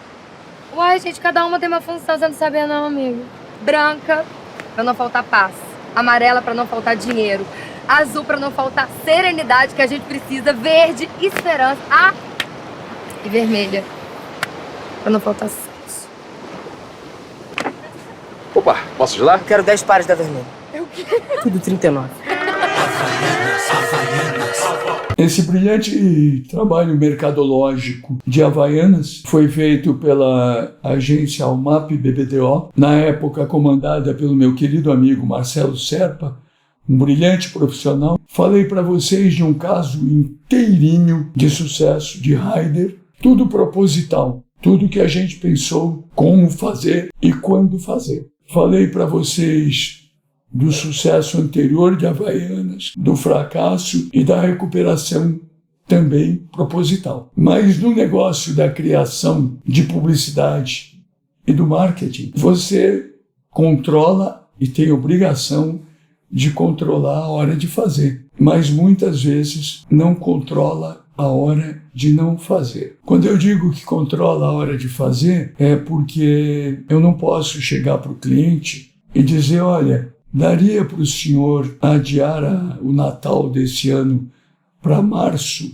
Uai, gente, cada uma tem uma função, você não sabia não, amigo. Branca, pra não faltar paz. Amarela, pra não faltar dinheiro. Azul, pra não faltar serenidade, que a gente precisa. Verde, esperança. E vermelha, pra não faltar sexo. Opa, posso ajudar? Quero 10 pares da vermelha. É o quê? Tudo 39. Esse brilhante trabalho mercadológico de Havaianas foi feito pela agência Almap BBDO, na época comandada pelo meu querido amigo Marcelo Serpa, um brilhante profissional. Falei para vocês de um caso inteirinho de sucesso de Haider, tudo proposital, tudo que a gente pensou como fazer e quando fazer. Falei para vocês do sucesso anterior de Havaianas, do fracasso e da recuperação também proposital. Mas no negócio da criação de publicidade e do marketing, você controla e tem obrigação de controlar a hora de fazer, mas muitas vezes não controla a hora de não fazer. Quando eu digo que controla a hora de fazer, é porque eu não posso chegar para o cliente e dizer, olha, daria para o senhor adiar o Natal desse ano para março,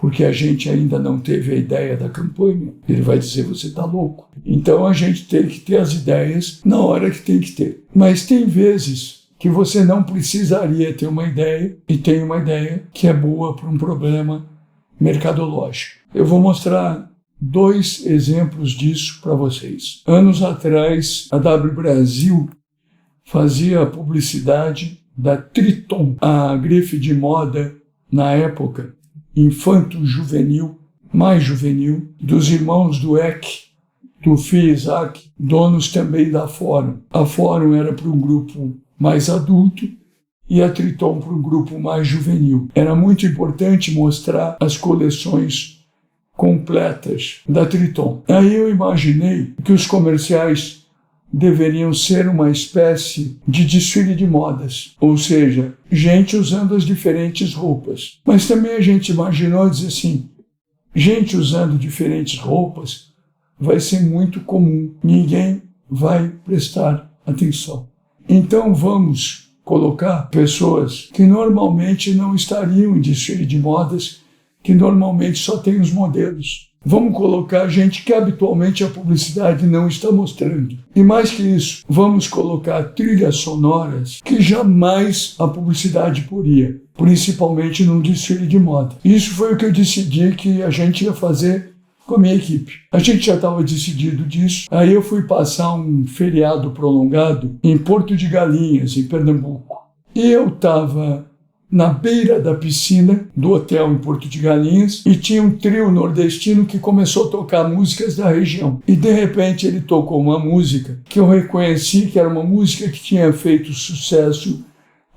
porque a gente ainda não teve a ideia da campanha? Ele vai dizer, você está louco. Então a gente tem que ter as ideias na hora que tem que ter. Mas tem vezes que você não precisaria ter uma ideia e tem uma ideia que é boa para um problema mercadológico. Eu vou mostrar 2 exemplos disso para vocês. Anos atrás, a W Brasil fazia a publicidade da Triton, a grife de moda, na época, infanto-juvenil, mais juvenil, dos irmãos do Eck, Tufi e Isaac, donos também da Fórum. A Fórum era para um grupo mais adulto e a Triton para um grupo mais juvenil. Era muito importante mostrar as coleções completas da Triton. Aí eu imaginei que os comerciais deveriam ser uma espécie de desfile de modas, ou seja, gente usando as diferentes roupas. Mas também a gente imaginou dizer assim, gente usando diferentes roupas vai ser muito comum, ninguém vai prestar atenção. Então vamos colocar pessoas que normalmente não estariam em desfile de modas, que normalmente só tem os modelos. Vamos colocar gente que habitualmente a publicidade não está mostrando. E mais que isso, vamos colocar trilhas sonoras que jamais a publicidade poria, principalmente num desfile de moda. Isso foi o que eu decidi que a gente ia fazer com a minha equipe. A gente já estava decidido disso. Aí eu fui passar um feriado prolongado em Porto de Galinhas, em Pernambuco. E eu estava na beira da piscina do hotel em Porto de Galinhas e tinha um trio nordestino que começou a tocar músicas da região. E de repente ele tocou uma música que eu reconheci que era uma música que tinha feito sucesso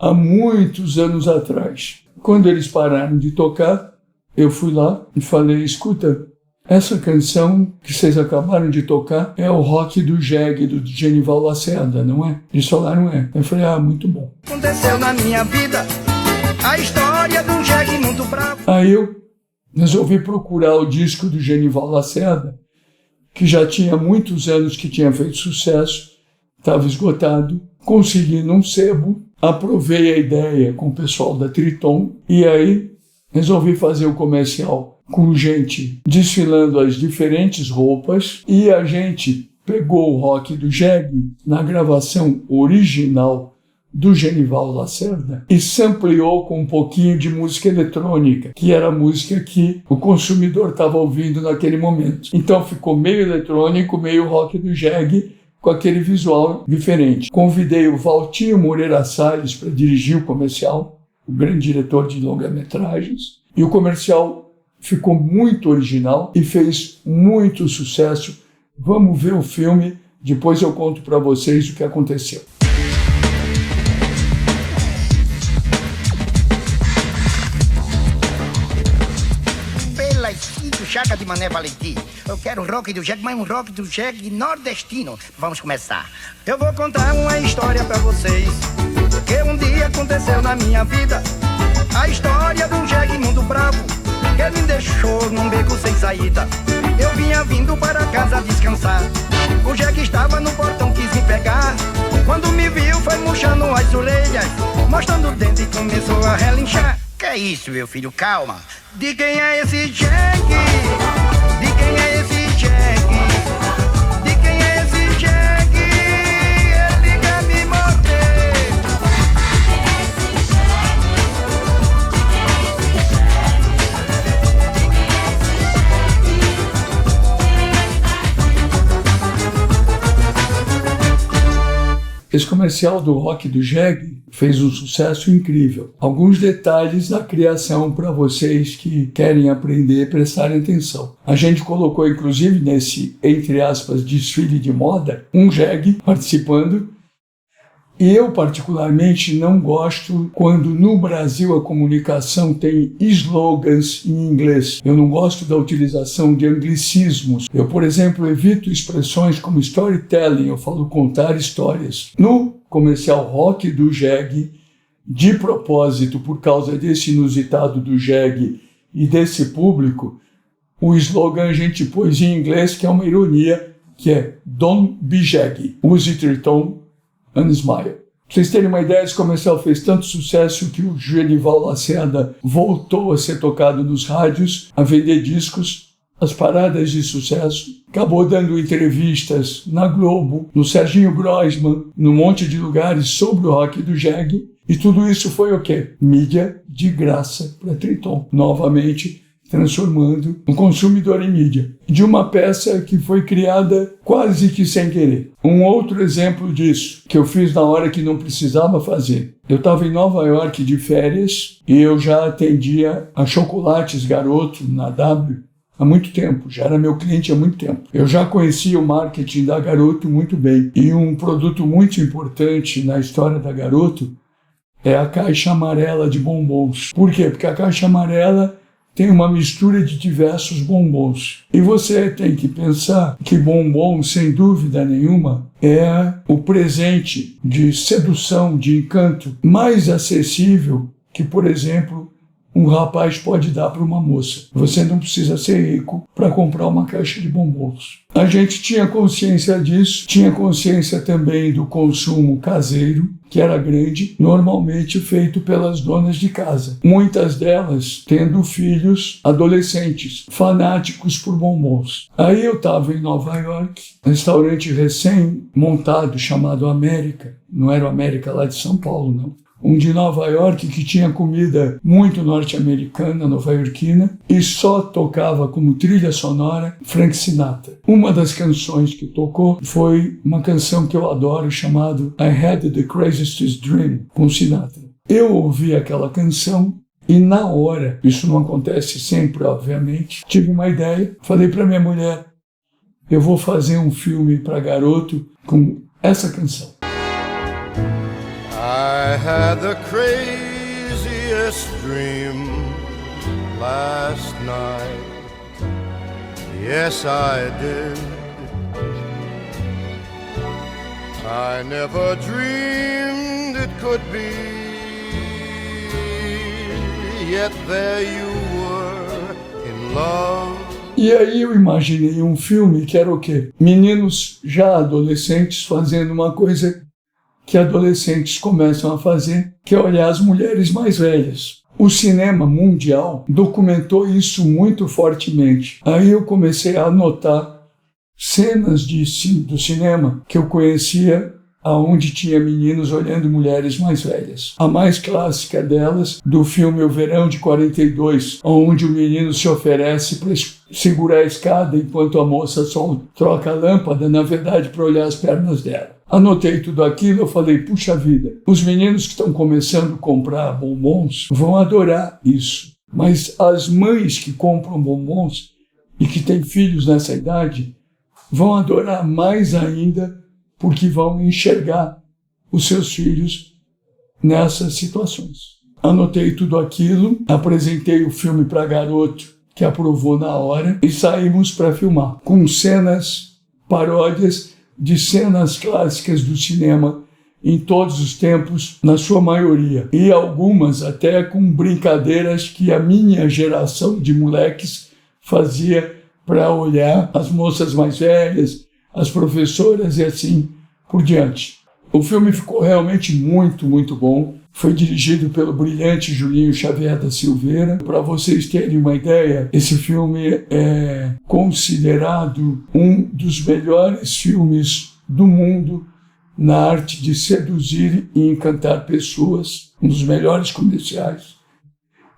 há muitos anos atrás. Quando eles pararam de tocar, eu fui lá e falei, escuta, essa canção que vocês acabaram de tocar é o Rock do Jeg, do Genival Lacerda, não é? Eles falaram, é. Eu falei, muito bom. Aconteceu na minha vida a história de um jegue muito bravo. Aí eu resolvi procurar o disco do Genival Lacerda, que já tinha muitos anos que tinha feito sucesso, estava esgotado, consegui num sebo, aprovei a ideia com o pessoal da Triton e aí resolvi fazer o comercial com gente desfilando as diferentes roupas e a gente pegou o Rock do Jeg na gravação original do Genival Lacerda e sampleou com um pouquinho de música eletrônica, que era a música que o consumidor estava ouvindo naquele momento. Então ficou meio eletrônico, meio Rock do Jeg, com aquele visual diferente. Convidei o Valtinho Moreira Salles para dirigir o comercial, o grande diretor de longa-metragens, e o comercial ficou muito original e fez muito sucesso. Vamos ver o filme, depois eu conto para vocês o que aconteceu. Chaga de Mané Valentim. Eu quero um rock do Jeg, mas um rock do Jeg nordestino. Vamos começar. Eu vou contar uma história pra vocês que um dia aconteceu na minha vida. A história de um jegue mundo bravo que me deixou num beco sem saída. Eu vinha vindo para casa descansar. O jegue estava no portão, quis me pegar. Quando me viu foi murchando as orelhas, mostrando o dente e começou a relinchar. Que é isso, meu filho? Calma. De quem é esse jegue? De quem é esse jegue? De quem é esse jegue? Ele quer me morder. Esse comercial do rock do jegue fez um sucesso incrível. Alguns detalhes da criação para vocês que querem aprender, prestarem atenção. A gente colocou, inclusive, nesse, entre aspas, desfile de moda, um jegue participando. E eu, particularmente, não gosto quando no Brasil a comunicação tem slogans em inglês. Eu não gosto da utilização de anglicismos. Eu, por exemplo, evito expressões como storytelling, eu falo contar histórias. No comercial rock do jegue, de propósito, por causa desse inusitado do jegue e desse público, o slogan a gente pôs em inglês, que é uma ironia, que é Don't be jegue, use triton and smile. Pra vocês terem uma ideia, esse comercial fez tanto sucesso que o Genival Lacerda voltou a ser tocado nos rádios, a vender discos, as paradas de sucesso. Acabou dando entrevistas na Globo, no Serginho Groisman, num monte de lugares sobre o rock do jegue. E tudo isso foi o quê? Mídia de graça para Triton. Novamente, transformando um consumidor em mídia, de uma peça que foi criada quase que sem querer. Um outro exemplo disso, que eu fiz na hora que não precisava fazer. Eu estava em Nova York de férias e eu já atendia a Chocolates Garoto na W há muito tempo, já era meu cliente há muito tempo. Eu já conhecia o marketing da Garoto muito bem. E um produto muito importante na história da Garoto é a caixa amarela de bombons. Por quê? Porque a caixa amarela tem uma mistura de diversos bombons. E você tem que pensar que bombom, sem dúvida nenhuma, é o presente de sedução, de encanto, mais acessível que, por exemplo, um rapaz pode dar para uma moça. Você não precisa ser rico para comprar uma caixa de bombons. A gente tinha consciência disso, tinha consciência também do consumo caseiro, que era grande, normalmente feito pelas donas de casa. Muitas delas tendo filhos adolescentes, fanáticos por bombons. Aí eu estava em Nova York, um restaurante recém-montado chamado América. Não era o América lá de São Paulo, não. Um de Nova York que tinha comida muito norte-americana, nova-iorquina, e só tocava como trilha sonora Frank Sinatra. Uma das canções que tocou foi uma canção que eu adoro, chamada I Had the Craziest Dream, com Sinatra. Eu ouvi aquela canção e na hora, isso não acontece sempre, obviamente, tive uma ideia, falei para minha mulher, eu vou fazer um filme para Garoto com essa canção. I had the craziest dream last night. Yes, I did. I never dreamed it could be. Yet there you were in love. E aí eu imaginei um filme que era o quê? Meninos já adolescentes fazendo uma coisa que adolescentes começam a fazer, que é olhar as mulheres mais velhas. O cinema mundial documentou isso muito fortemente. Aí eu comecei a anotar cenas do cinema que eu conhecia, aonde tinha meninos olhando mulheres mais velhas. A mais clássica delas, do filme O Verão de 42, onde o menino se oferece para segurar a escada enquanto a moça só troca a lâmpada, na verdade para olhar as pernas dela. Anotei tudo aquilo, eu falei, puxa vida, os meninos que estão começando a comprar bombons vão adorar isso. Mas as mães que compram bombons e que têm filhos nessa idade vão adorar mais ainda, porque vão enxergar os seus filhos nessas situações. Anotei tudo aquilo, apresentei o filme para Garoto, que aprovou na hora, e saímos para filmar, com cenas, paródias de cenas clássicas do cinema em todos os tempos, na sua maioria. E algumas até com brincadeiras que a minha geração de moleques fazia para olhar as moças mais velhas, as professoras e assim por diante. O filme ficou realmente muito, muito bom. Foi dirigido pelo brilhante Julinho Xavier da Silveira. Para vocês terem uma ideia, esse filme é considerado um dos melhores filmes do mundo na arte de seduzir e encantar pessoas, um dos melhores comerciais.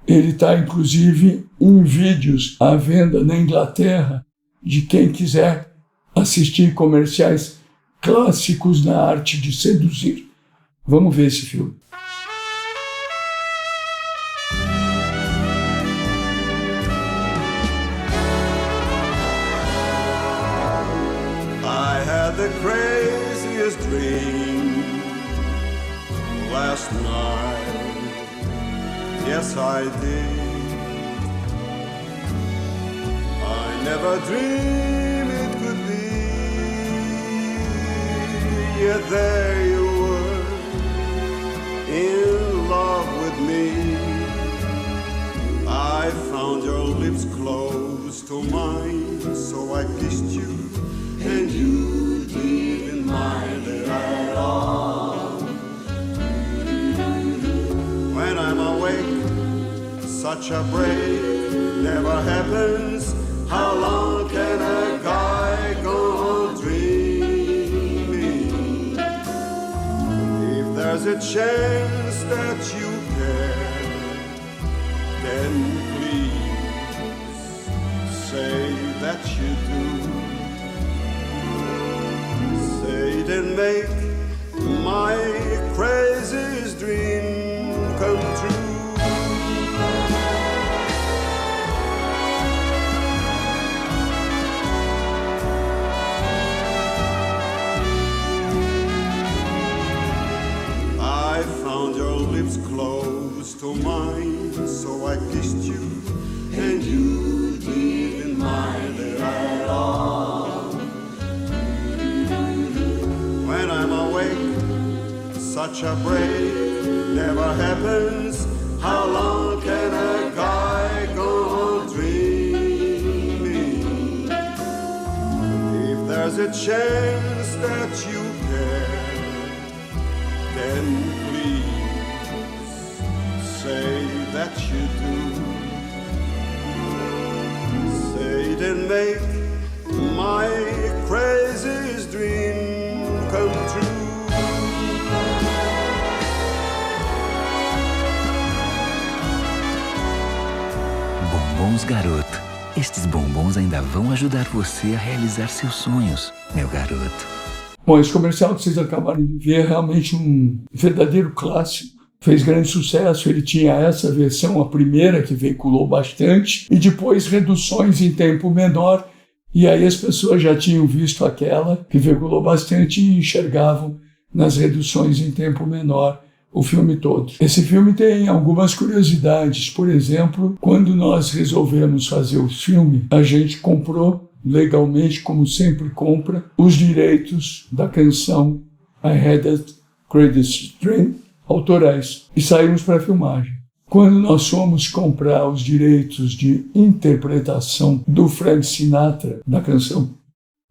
Ele está, inclusive, em vídeos à venda na Inglaterra, de quem quiser assistir comerciais clássicos na arte de seduzir. Vamos ver esse filme. I had the craziest dream last night. Yes, I did. I never dreamed it could be. Yet there you were, in love with me. I found your lips close to mine, so I kissed you, and you didn't mind it at all. When I'm awake, such a break never happens. How long can a guy go on dreaming? If there's a chance that you care, then please say that you do. Say it and make my craziest dream come true. I found your lips close to mine, so I kissed you, and you didn't mind it at all. When I'm awake, such a break never happens. How long can a guy go on dreaming? If there's a chance that you care, then please say that you do. Say it and make my craziest dream come true. Bombons Garoto. Estes bombons ainda vão ajudar você a realizar seus sonhos, meu garoto. Bom, esse comercial que vocês acabaram de ver é realmente um verdadeiro clássico. Fez grande sucesso. Ele tinha essa versão, a primeira, que veiculou bastante, e depois reduções em tempo menor. E aí as pessoas já tinham visto aquela, que veiculou bastante, e enxergavam nas reduções em tempo menor o filme todo. Esse filme tem algumas curiosidades. Por exemplo, quando nós resolvemos fazer o filme, a gente comprou legalmente, como sempre compra, os direitos da canção I Had That Crazy Dream, autorais, e saímos para a filmagem. Quando nós fomos comprar os direitos de interpretação do Frank Sinatra, da canção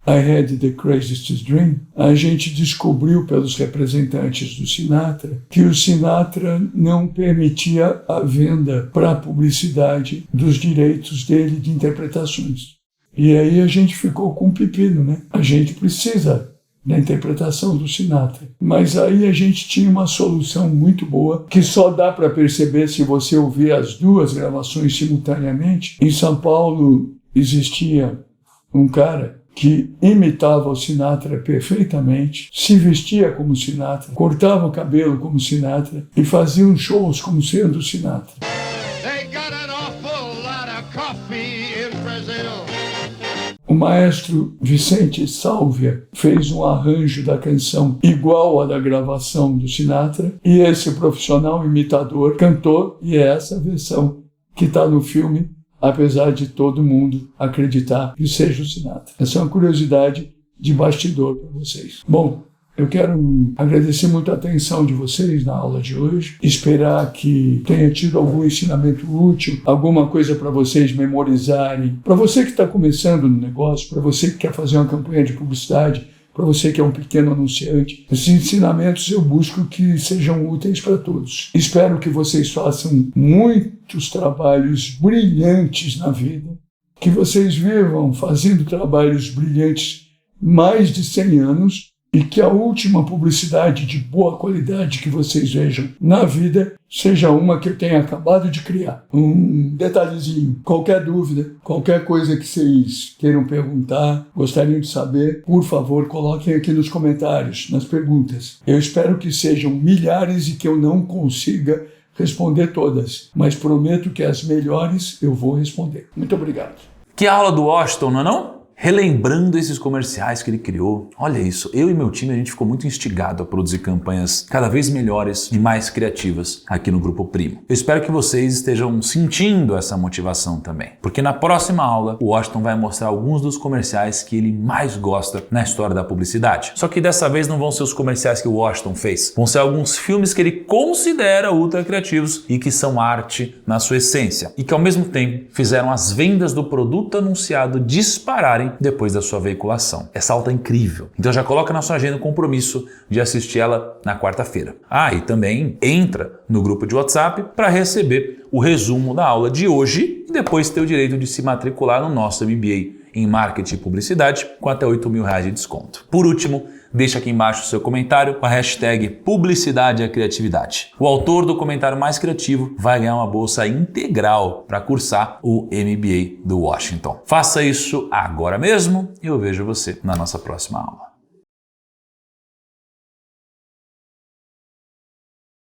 I Had the Craziest Dream, a gente descobriu pelos representantes do Sinatra que o Sinatra não permitia a venda para a publicidade dos direitos dele de interpretações. E aí a gente ficou com um pepino, né? A gente precisa da interpretação do Sinatra. Mas aí a gente tinha uma solução muito boa, que só dá para perceber se você ouvir as duas gravações simultaneamente. Em São Paulo existia um cara que imitava o Sinatra perfeitamente, se vestia como Sinatra, cortava o cabelo como Sinatra e fazia uns shows como sendo Sinatra. O maestro Vicente Sálvia fez um arranjo da canção igual à da gravação do Sinatra, e esse profissional imitador cantou, e é essa versão que está no filme, apesar de todo mundo acreditar que seja o Sinatra. Essa é uma curiosidade de bastidor para vocês. Bom, Eu quero agradecer muito a atenção de vocês na aula de hoje, esperar que tenha tido algum ensinamento útil, alguma coisa para vocês memorizarem. Para você que está começando no negócio, para você que quer fazer uma campanha de publicidade, para você que é um pequeno anunciante, esses ensinamentos eu busco que sejam úteis para todos. Espero que vocês façam muitos trabalhos brilhantes na vida, que vocês vivam fazendo trabalhos brilhantes mais de 100 anos e que a última publicidade de boa qualidade que vocês vejam na vida seja uma que eu tenha acabado de criar. Um detalhezinho, qualquer dúvida, qualquer coisa que vocês queiram perguntar, gostariam de saber, por favor, coloquem aqui nos comentários, nas perguntas. Eu espero que sejam milhares e que eu não consiga responder todas, mas prometo que as melhores eu vou responder. Muito obrigado. Que aula do Washington, não é não? Relembrando esses comerciais que ele criou. Olha isso, eu e meu time, a gente ficou muito instigado a produzir campanhas cada vez melhores e mais criativas aqui no Grupo Primo. Eu espero que vocês estejam sentindo essa motivação também, porque na próxima aula o Washington vai mostrar alguns dos comerciais que ele mais gosta na história da publicidade. Só que dessa vez não vão ser os comerciais que o Washington fez, vão ser alguns filmes que ele considera ultra criativos e que são arte na sua essência, e que ao mesmo tempo fizeram as vendas do produto anunciado dispararem depois da sua veiculação. Essa aula é incrível, então já coloca na sua agenda o compromisso de assistir ela na quarta-feira. E também entra no grupo de WhatsApp para receber o resumo da aula de hoje e depois ter o direito de se matricular no nosso MBA em Marketing e Publicidade com até R$8.000 de desconto. Por último, deixa aqui embaixo o seu comentário com a hashtag Publicidade e Criatividade. O autor do comentário mais criativo vai ganhar uma bolsa integral para cursar o MBA do Washington. Faça isso agora mesmo e eu vejo você na nossa próxima aula.